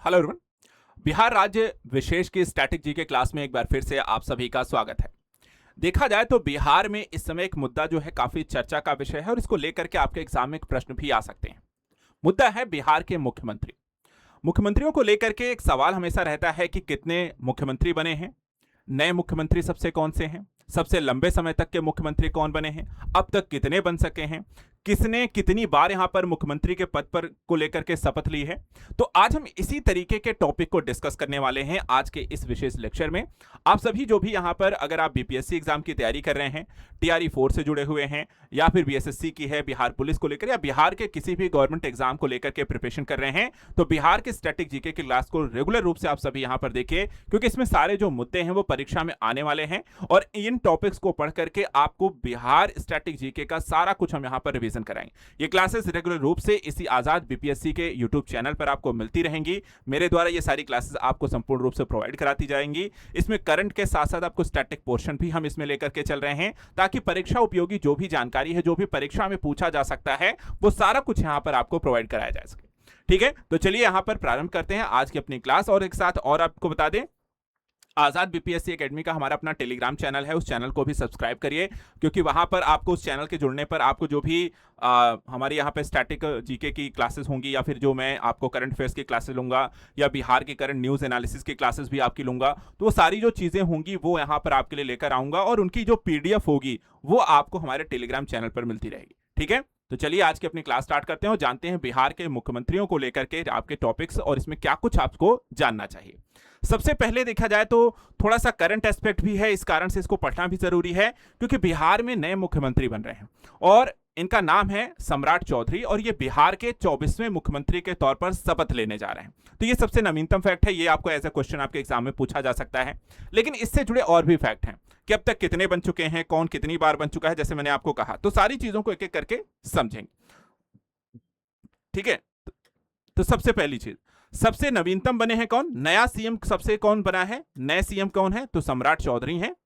Hello everyone. Bihar राज्य विशेष की static G के क्लास में एक बार फिर से आप सभी का स्वागत है। देखा जाए तो बिहार में इस समय एक मुद्दा जो है काफी चर्चा का विषय है और इसको लेकर के आपके एग्जाम में एक प्रश्न भी आ सकते हैं। मुद्दा है बिहार के मुख्यमंत्री। मुख्यमंत्रियों को लेकर के एक सवाल हमेशा रहता है कि कितने मुख्यमंत्री बने हैं, नए मुख्यमंत्री सबसे कौन से हैं, सबसे लंबे समय तक के मुख्यमंत्री कौन बने हैं, अब तक कितने बन सके हैं, किसने कितनी बार यहां पर मुख्यमंत्री के पद पर को लेकर के शपथ ली है। तो आज हम इसी तरीके के टॉपिक को डिस्कस करने वाले हैं आज के इस विशेष लेक्चर में। आप सभी जो भी यहां पर अगर आप बीपीएससी एग्जाम की तैयारी कर रहे हैं, टीआरई 4 से जुड़े हुए हैं, या फिर बीएसएससी की है, बिहार पुलिस को लेकर, या बिहार के किसी भी गवर्नमेंट एग्जाम को लेकर के प्रिपरेशन कर रहे हैं, तो बिहार के स्टैटिक जीके की क्लास को रेगुलर रूप से आप सभी यहां पर देखिए, क्योंकि इसमें सारे जो मुद्दे हैं वो परीक्षा में आने वाले हैं और इन टॉपिक्स को पढ़ करके आपको बिहार स्टैटिक जीके का सारा कुछ हम यहां पर रिवीजन कराएंगे। ये क्लासेस रेगुलर रूप से इसी आजाद बीपीएससी के यूट्यूब चैनल पर आपको मिलती रहेंगी। मेरे द्वारा ये सारी क्लासेस आपको संपूर्ण रूप से प्रोवाइड कराती जाएंगी। इसमें करंट के साथ साथ आपको स्टैटिक पोर्शन भी हम इसमें लेकर के चल रहे हैं, ताकि परीक्षा उपयोगी जो भी जानकारी है, जो भी परीक्षा में पूछा जा सकता है, वो सारा कुछ यहां पर आपको प्रोवाइड कराया जा सके। ठीक है, तो चलिए यहां पर प्रारंभ करते हैं आज की अपनी क्लास। और एक साथ और आपको बता दें, आजाद बीपीएससी एकेडमी का हमारा अपना टेलीग्राम चैनल है, उस चैनल को भी सब्सक्राइब करिए, क्योंकि वहां पर आपको उस चैनल के जुड़ने पर आपको जो भी हमारे यहाँ पे स्टैटिक जीके की क्लासेस होंगी, या फिर जो मैं आपको करंट अफेयर्स की क्लासेस लूंगा, या बिहार की करंट न्यूज़ एनालिसिस की क्लासेस भी आपकी लूंगा, तो वो सारी जो चीज़ें होंगी वो यहाँ पर आपके लिए लेकर आऊंगा और उनकी जो पीडीएफ होगी वो आपको हमारे टेलीग्राम चैनल पर मिलती रहेगी। ठीक है, तो चलिए आज की अपनी क्लास स्टार्ट करते हैं और जानते हैं बिहार के मुख्यमंत्रियों को लेकर के आपके टॉपिक्स और इसमें क्या कुछ आपको जानना चाहिए। सबसे पहले देखा जाए तो थोड़ा सा करंट एस्पेक्ट भी है, इस कारण से इसको पढ़ना भी जरूरी है, क्योंकि बिहार में नए मुख्यमंत्री बन रहे हैं और इनका नाम है सम्राट चौधरी, और ये बिहार के 24वें मुख्यमंत्री के तौर पर शपथ लेने जा रहे हैं। तो ये सबसे नवीनतम फैक्ट है, ये आपको एज ए क्वेश्चन आपके एग्जाम में पूछा जा सकता है। लेकिन इससे जुड़े और भी फैक्ट हैं कि अब तक कितने बन चुके हैं, कौन कितनी बार बन चुका है, जैसे मैंने आपको कहा, तो सारी चीजों को एक एक करके समझेंगे। ठीक है, तो सबसे पहली चीज, सबसे नवीनतम बने हैं कौन, नया सीएम सबसे कौन बना है, नए सीएम कौन है, तो सम्राट चौधरी हैं।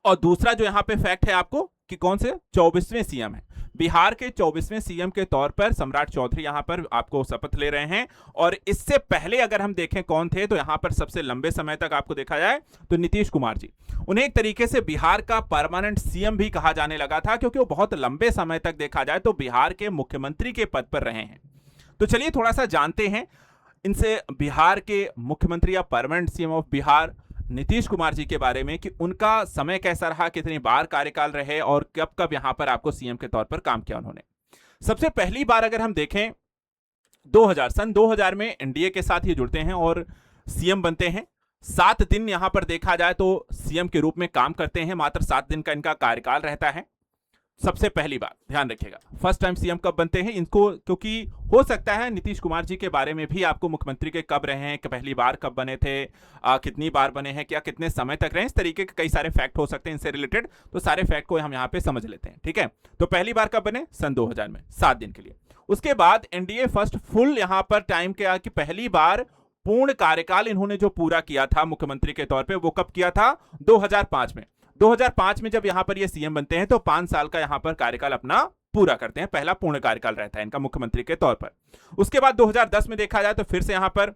और दूसरा जो यहां पे फैक्ट है आपको कि कौन से 24वें सीएम है, बिहार के 24वें सीएम के तौर पर सम्राट चौधरी यहां पर आपको शपथ ले रहे हैं। और इससे पहले अगर हम देखें कौन थे, तो यहां पर सबसे लंबे समय तक आपको देखा जाए तो नीतीश कुमार जी, उन्हें एक तरीके से बिहार का परमानेंट सीएम भी कहा जाने लगा था, क्योंकि वो बहुत लंबे समय तक देखा जाए तो बिहार के मुख्यमंत्री के पद पर रहे हैं। तो चलिए थोड़ा सा जानते हैं इनसे बिहार के मुख्यमंत्री या permanent CM of Bihar Nitish Kumar ji के बारे में, कि उनका समय कैसा रहा, कितनी बार कार्यकाल रहे और कब कब यहां पर आपको सीएम के तौर पर काम किया उन्होंने। सबसे पहली बार अगर हम देखें 2000 में एनडीए के साथ ये जुड़ते हैं और सीएम बनते हैं। 7 दिन यहां पर देखा जाए तो सीएम के रूप में काम करते हैं, मात्र 7 दिन का इनका कार्यकाल रहता है। सबसे पहली बार ध्यान रखिएगा, फर्स्ट टाइम सीएम कब बनते हैं इनको, क्योंकि हो सकता है नीतीश कुमार जी के बारे में भी आपको मुख्यमंत्री के कब रहे हैं, कि पहली बार कब बने थे, कितनी बार बने हैं, क्या कितने समय तक रहे, इस तरीके के कई सारे फैक्ट हो सकते हैं इनसे रिलेटेड। तो सारे फैक्ट को हम यहाँ पे समझ लेते हैं। ठीक है, तो पहली बार कब बने, सन 2000 में, 7 दिन के लिए। उसके बाद एनडीए फर्स्ट फुल यहां पर टाइम क्या, कि पहली बार पूर्ण कार्यकाल इन्होंने जो पूरा किया था मुख्यमंत्री के तौर पर, वो कब किया था, 2005 में। 2005 में जब यहां पर ये सीएम बनते हैं तो 5 साल का यहां पर कार्यकाल अपना पूरा करते हैं, पहला पूर्ण कार्यकाल रहता है इनका मुख्यमंत्री के तौर पर। उसके बाद 2010 में देखा जाए तो फिर से यहां पर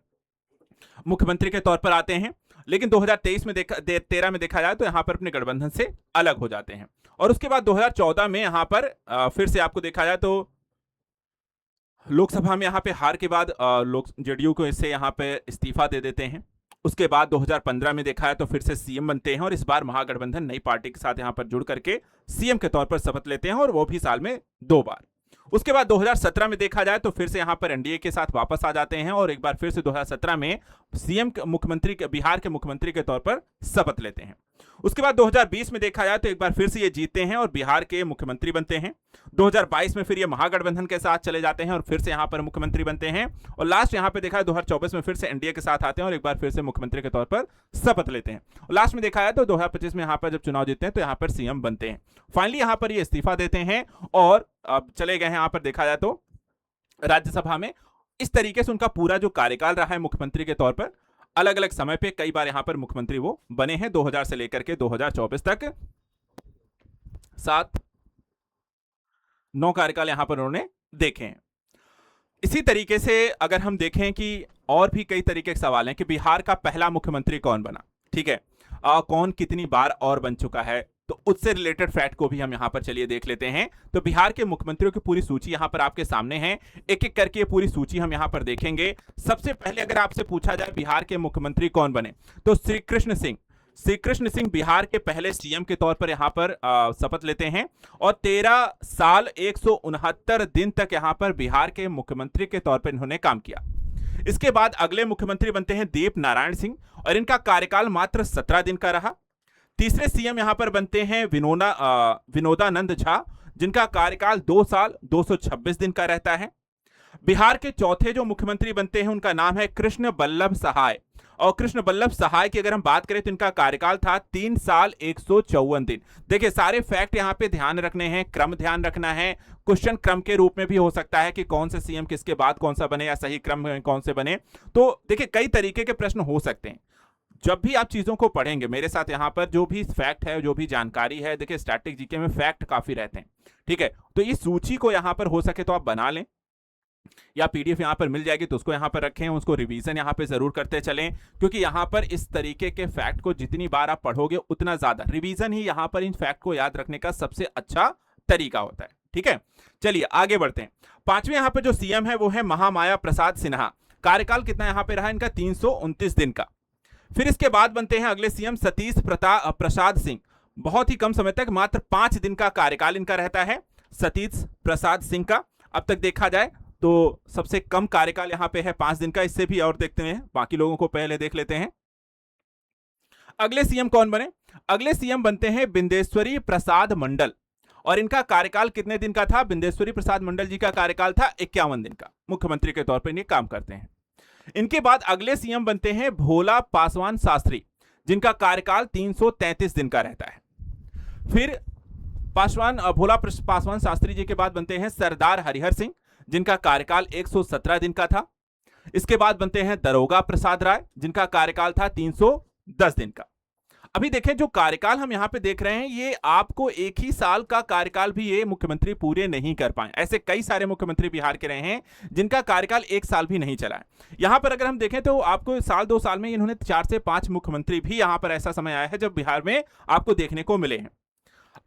मुख्यमंत्री के तौर पर आते हैं, लेकिन 2023 में 13 में देखा जाए तो यहां पर अपने गठबंधन से अलग हो जाते हैं। और उसके बाद 2014 में यहां पर फिर से आपको देखा जाए तो लोकसभा में यहां पे हार के बाद लोक जेडीयू को इससे यहां पे इस्तीफा दे देते हैं। उसके बाद 2015 में देखा है तो फिर से सीएम बनते हैं और इस बार महागठबंधन नई पार्टी के साथ यहां पर जुड़ करके सीएम के तौर पर शपथ लेते हैं, और वो भी साल में 2 बार। उसके बाद 2017 में देखा जाए तो फिर से यहां पर एनडीए के साथ वापस आ जाते हैं और एक बार फिर से 2017 में सीएम मुख्यमंत्री के बिहार के मुख्यमंत्री के तौर पर शपथ लेते हैं। उसके बाद 2020 में देखा जाए तो एक बार फिर से ये जीतते हैं और बिहार के मुख्यमंत्री बनते हैं। 2022 में फिर ये महागठबंधन के साथ चले जाते हैं और फिर से यहां पर मुख्यमंत्री बनते हैं। और लास्ट यहां पे देखा है 2024 में फिर से एनडीए के साथ आते हैं और एक बार फिर से मुख्यमंत्री के तौर पर शपथ लेते हैं। और लास्ट में देखा है तो 2025 में यहां पर जब चुनाव जीतते हैं तो यहां पर सीएम बनते हैं। फाइनली यहां पर ये इस्तीफा देते हैं और अब चले गए हैं यहां पर देखा जाए तो राज्यसभा में। इस तरीके से उनका पूरा जो कार्यकाल रहा है मुख्यमंत्री के तौर पर, अलग अलग समय पे कई बार यहां पर मुख्यमंत्री वो बने हैं, 2000 से लेकर के 2024 तक 7-9 कार्यकाल यहां पर उन्होंने देखे हैं। इसी तरीके से अगर हम देखें कि और भी कई तरीके के सवाल हैं कि बिहार का पहला मुख्यमंत्री कौन बना, ठीक है, कौन कितनी बार और बन चुका है, तो उससे रिलेटेड फैक्ट को भी हम यहां पर चलिए देख लेते हैं। तो बिहार के मुख्यमंत्रियों की पूरी सूची यहां पर आपके सामने है, एक एक करके पूरी सूची हम यहां पर देखेंगे। सबसे पहले अगर आपसे पूछा जाए बिहार के मुख्यमंत्री कौन बने, तो श्री कृष्ण सिंह बिहार के पहले सीएम के तौर पर यहां पर शपथ लेते हैं और 13 साल 169 दिन तक यहां पर बिहार के मुख्यमंत्री के तौर पर इन्होंने काम किया। इसके बाद अगले मुख्यमंत्री बनते हैं देव नारायण सिंह और इनका कार्यकाल मात्र 17 दिन का रहा। तीसरे सीएम यहां पर बनते हैं विनोदानंद झा, जिनका कार्यकाल 2 साल 226 दिन का रहता है। बिहार के चौथे जो मुख्यमंत्री बनते हैं उनका नाम है कृष्ण बल्लभ सहाय, और कृष्ण बल्लभ सहाय की अगर हम बात करें तो इनका कार्यकाल था 3 साल 154 दिन। देखिए सारे फैक्ट यहां पे ध्यान रखने हैं, क्रम ध्यान रखना है, क्वेश्चन क्रम के रूप में भी हो सकता है कि कौन से सीएम किसके बाद कौन सा बने या सही क्रम में कौन से बने। तो देखिए कई तरीके के प्रश्न हो सकते हैं। जब भी आप चीजों को पढ़ेंगे मेरे साथ यहां पर जो भी फैक्ट है, जो भी जानकारी है, देखिए स्टैटिक जीके में फैक्ट काफी रहते हैं, ठीक है। तो इस सूची को यहां पर हो सके तो आप बना लें या पीडीएफ यहां पर मिल जाएगी तो उसको यहां पर रखें, उसको रिवीजन यहां पे जरूर करते चलें, क्योंकि यहां पर इस तरीके के फैक्ट को जितनी बार आप पढ़ोगे उतना ज्यादा रिवीजन ही यहां पर इन फैक्ट को याद रखने का सबसे अच्छा तरीका होता है, ठीक है। चलिए आगे बढ़ते हैं। पांचवें यहां पर जो सीएम है वो है महामाया प्रसाद सिन्हा। कार्यकाल कितना यहां पर रहा इनका, 329 दिन का। फिर इसके बाद बनते हैं अगले सीएम सतीश प्रसाद सिंह, बहुत ही कम समय तक, मात्र 5 दिन का कार्यकाल इनका रहता है सतीश प्रसाद सिंह का। अब तक देखा जाए तो सबसे कम कार्यकाल यहां पे है 5 दिन का। इससे भी और देखते हैं, बाकी लोगों को पहले देख लेते हैं। अगले सीएम कौन बने, अगले सीएम बनते हैं बिंदेश्वरी प्रसाद मंडल, और इनका कार्यकाल कितने दिन का था, बिंदेश्वरी प्रसाद मंडल जी का कार्यकाल था 51 दिन का, मुख्यमंत्री के तौर पर ये काम करते हैं। इनके बाद अगले सीएम बनते हैं भोला पासवान शास्त्री, जिनका कार्यकाल 333 दिन का रहता है। फिर भोला पासवान शास्त्री जी के बाद बनते हैं सरदार हरिहर सिंह, जिनका कार्यकाल 117 दिन का था। इसके बाद बनते हैं दरोगा प्रसाद राय, जिनका कार्यकाल था 310 दिन का। अभी देखें जो कार्यकाल हम यहां पे देख रहे हैं ये आपको एक ही साल का कार्यकाल भी ये मुख्यमंत्री पूरे नहीं कर पाए। ऐसे कई सारे मुख्यमंत्री बिहार के रहे हैं जिनका कार्यकाल 1 साल भी नहीं चला है। यहां पर अगर हम देखें तो आपको साल 2 साल में इन्होंने 4 से 5 मुख्यमंत्री भी यहां पर ऐसा समय आया है जब बिहार में आपको देखने को मिले हैं।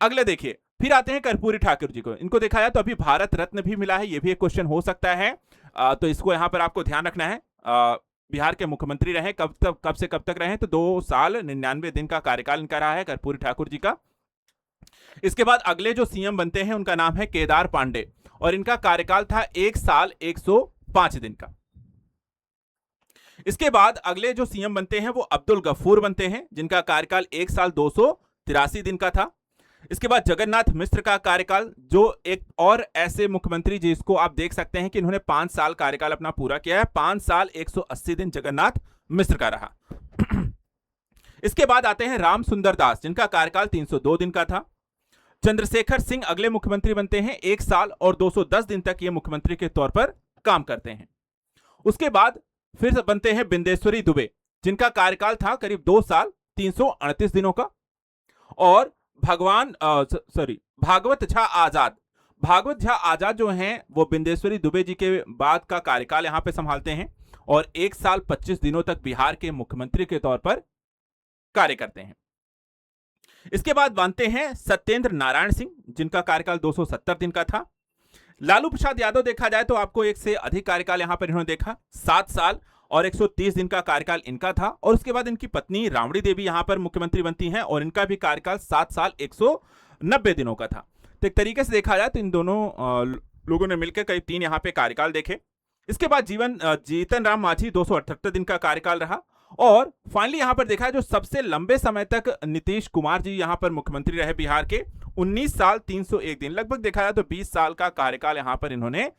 अगले देखिए, फिर आते हैं कर्पूरी ठाकुर जी को। इनको देखा जाए तो अभी भारत रत्न भी मिला है, ये भी एक क्वेश्चन हो सकता है, तो इसको यहां पर आपको ध्यान रखना है। बिहार के मुख्यमंत्री रहे कब से कब तक रहे, तो 2 साल 99 दिन का कार्यकाल इनका रहा है कर्पूरी ठाकुर जी का। इसके बाद अगले जो सीएम बनते हैं उनका नाम है केदार पांडे, और इनका कार्यकाल था 1 साल 105 दिन का। इसके बाद अगले जो सीएम बनते हैं वो अब्दुल गफूर बनते हैं, जिनका कार्यकाल 1 साल 283 दिन का था। इसके बाद जगन्नाथ मिश्र का कार्यकाल, जो एक और ऐसे मुख्यमंत्री जिसको आप देख सकते हैं कि इन्होंने 5 साल कार्यकाल अपना पूरा किया है, 5 साल 180 दिन जगन्नाथ मिश्र का रहा। इसके बाद आते हैं राम सुंदर दास, जिनका कार्यकाल 302 दिन का था। चंद्रशेखर सिंह अगले मुख्यमंत्री बनते हैं, 1 साल और 210 दिन तक ये मुख्यमंत्री के तौर पर काम करते हैं। उसके बाद फिर बनते हैं बिंदेश्वरी दुबे, जिनका कार्यकाल था करीब 2 साल 338 दिनों का। और भागवत झा आजाद जो हैं वो बिंदेश्वरी दुबे जी के बाद का कार्यकाल यहां पे संभालते हैं और 1 साल 25 दिनों तक बिहार के मुख्यमंत्री के तौर पर कार्य करते हैं। इसके बाद बनते हैं सत्येंद्र नारायण सिंह, जिनका कार्यकाल 270 दिन का था। लालू प्रसाद यादव देखा जाए तो आपको एक से अधिक कार्यकाल यहां पर इन्होंने देखा, 7 साल और 130 दिन का कार्यकाल इनका था। और उसके बाद इनकी पत्नी राबड़ी देवी यहां पर मुख्यमंत्री बनती हैं और इनका भी कार्यकाल 7 साल 190 दिनों का था। तो एक तरीके से देखा जाए तो इन दोनों लोगों ने मिलकर करीब 3 यहां पे कार्यकाल देखे। इसके बाद जीतन राम मांझी 278 दिन का कार्यकाल रहा। और फाइनली यहां पर देखा है जो सबसे लंबे समय तक नीतीश कुमार जी यहां पर मुख्यमंत्री रहे बिहार के, 19 साल 301 दिन, लगभग देखा जाए तो 20 साल का कार्यकाल यहां पर इन्होंने।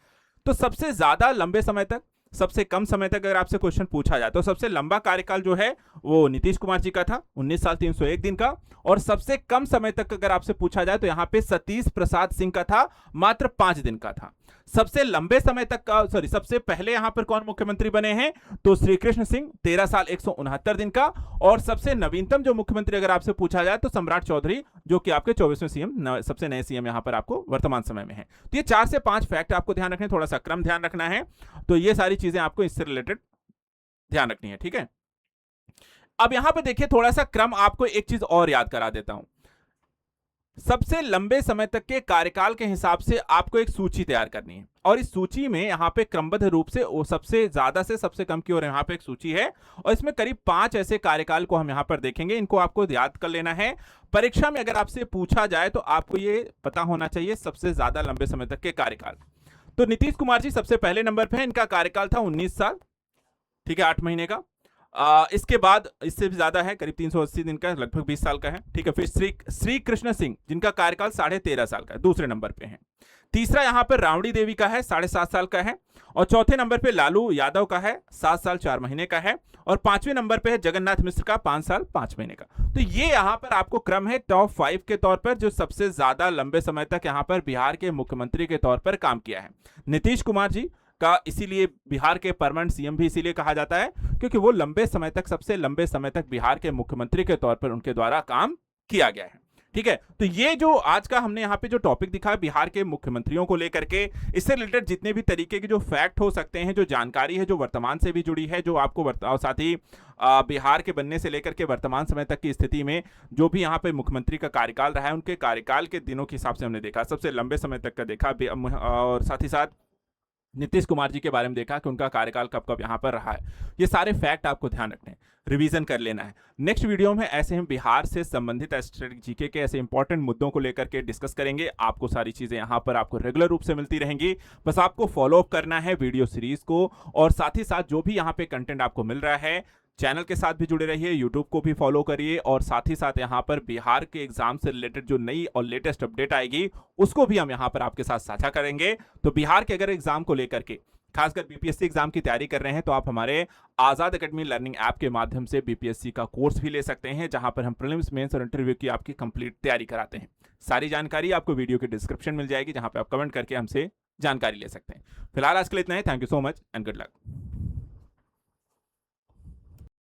तो सबसे ज्यादा लंबे समय तक, सबसे कम समय तक अगर आपसे क्वेश्चन पूछा जाए तो सबसे लंबा कार्यकाल जो है वो नीतीश कुमार जी का था, 19 साल 301 दिन का। और सबसे कम समय तक अगर आपसे पूछा जाए तो यहां पे सतीश प्रसाद सिंह का था, मात्र 5 दिन का था। सबसे लंबे समय तक का सबसे पहले यहां पर कौन मुख्यमंत्री बने हैं तो श्री कृष्ण सिंह, 13 साल 169 दिन का। और सबसे नवीनतम जो मुख्यमंत्री अगर आपसे पूछा जाए तो सम्राट चौधरी, जो कि आपके 24वें सीएम, सबसे नए सीएम यहां पर आपको वर्तमान समय में है। तो ये 4 से 5 फैक्ट आपको ध्यान रखने, थोड़ा सा क्रम ध्यान रखना है। तो ये सारी चीजें आपको इससे रिलेटेड ध्यान रखनी है, ठीक है। अब यहां पे देखिए थोड़ा सा क्रम आपको एक चीज और याद करा देता हूं। सबसे लंबे समय तक के कार्यकाल के हिसाब से आपको एक सूची तैयार करनी है और इस सूची में यहाँ पे क्रमबद्ध रूप से वो सबसे ज्यादा से सबसे कम की ओर यहाँ पे एक सूची है और इसमें करीब 5 ऐसे कार्यकाल को हम यहाँ पर देखेंगे। इनको आपको याद कर लेना है। परीक्षा में अगर आपसे पूछा जाए तो आपको ये पता होना चाहिए सबसे ज्यादा लंबे समय तक के कार्यकाल। तो नीतीश कुमार जी सबसे पहले नंबर पे है। इनका कार्यकाल था 19 साल, ठीक है, 8 महीने का। इसके बाद इससे भी ज्यादा है, करीब 380 दिन का, लगभग 20 साल का है, ठीक है। फिर श्री कृष्ण सिंह जिनका कार्यकाल 13.5 साल का है, दूसरे नंबर पे है। तीसरा यहां पर रावड़ी देवी का है, 7.5 साल का है। और चौथे नंबर पे लालू यादव का है, 7 साल 4 महीने का है। और 5वें नंबर पे है जगन्नाथ मिश्र का, 5 साल 5 महीने का। तो ये यहां पर आपको क्रम है टॉप 5 के तौर पर, जो सबसे ज्यादा लंबे समय तक यहां पर बिहार के मुख्यमंत्री के तौर पर काम किया है। नीतीश कुमार जी का इसीलिए बिहार के परमानेंट सीएम भी इसीलिए कहा जाता है क्योंकि वो लंबे समय तक, सबसे लंबे समय तक बिहार के मुख्यमंत्री के तौर पर उनके द्वारा काम किया गया है, ठीक है। तो ये जो आज का हमने यहाँ पे जो टॉपिक दिखा बिहार के मुख्यमंत्रियों को लेकर के, इससे रिलेटेड जितने भी तरीके के जो फैक्ट हो सकते हैं, जो जानकारी है जो वर्तमान से भी जुड़ी है, जो आपको साथ ही बिहार के बनने से लेकर के वर्तमान समय तक की स्थिति में जो भी यहाँ पे मुख्यमंत्री का कार्यकाल रहा है, उनके कार्यकाल के दिनों के हिसाब से हमने देखा, सबसे लंबे समय तक का देखा। और साथ ही साथ नीतीश कुमार जी के बारे में देखा कि उनका कार्यकाल कब कब यहां पर रहा है। ये सारे फैक्ट आपको ध्यान रखने हैं, रिवीजन कर लेना है। नेक्स्ट वीडियो में ऐसे हम बिहार से संबंधित स्ट्रेटेजिक जीके के ऐसे इंपॉर्टेंट मुद्दों को लेकर के डिस्कस करेंगे। आपको सारी चीजें यहां पर आपको रेगुलर रूप से मिलती रहेंगी, बस आपको फॉलो अप करना है वीडियो सीरीज को। और साथ ही साथ जो भी यहाँ पे कंटेंट आपको मिल रहा है, चैनल के साथ भी जुड़े रहिए, यूट्यूब को भी फॉलो करिए। और साथ ही साथ यहाँ पर बिहार के एग्जाम से रिलेटेड जो नई और लेटेस्ट अपडेट आएगी उसको भी हम यहाँ पर आपके साथ साझा करेंगे। तो बिहार के अगर एग्जाम को लेकर के, खासकर बीपीएससी एग्जाम की तैयारी कर रहे हैं, तो आप हमारे आजाद एकेडमी लर्निंग ऐप के माध्यम से बीपीएससी का कोर्स भी ले सकते हैं, जहां पर हम प्रीलिम्स, मेंस और इंटरव्यू की आपकी कंप्लीट तैयारी कराते हैं। सारी जानकारी आपको वीडियो के डिस्क्रिप्शन मिल जाएगी, जहां पे आप कमेंट करके हमसे जानकारी ले सकते हैं। फिलहाल आज के लिए इतना ही। Thank you so much and good luck.